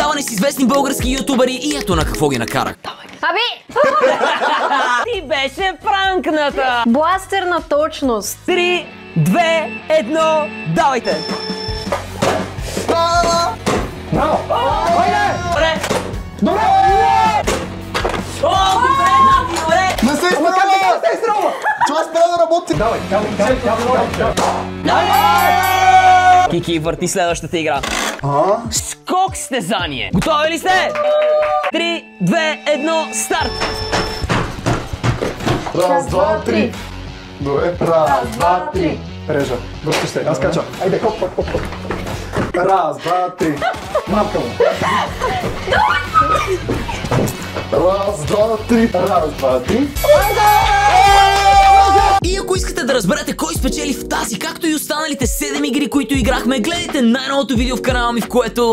предаване с известни български ютубъри и ето на какво ги накарах. Аби! Ти беше пранкната! Бластер на точност! 3, 2, 1, давайте! Браво! Добре! Добре! О, добре, Нади, добре! Не се изтръгва! Не се изтръгва! Това спря да работи! Давай! Кики, върти следващата игра. Скок стезание. Готови ли сте? 3, 2, 1, старт! Раз, два, три! Добре, раз, два, три! Режа, върти се, аз кача. Айде, хоп, хоп, хоп, хоп. Раз, два, три! Мамка му! Раз, два, три! Раз, два, три! И ако искате да разберете кой спечели в тази, както и останалите 7 игри, които играхме, гледайте най-новото видео в канала ми, в което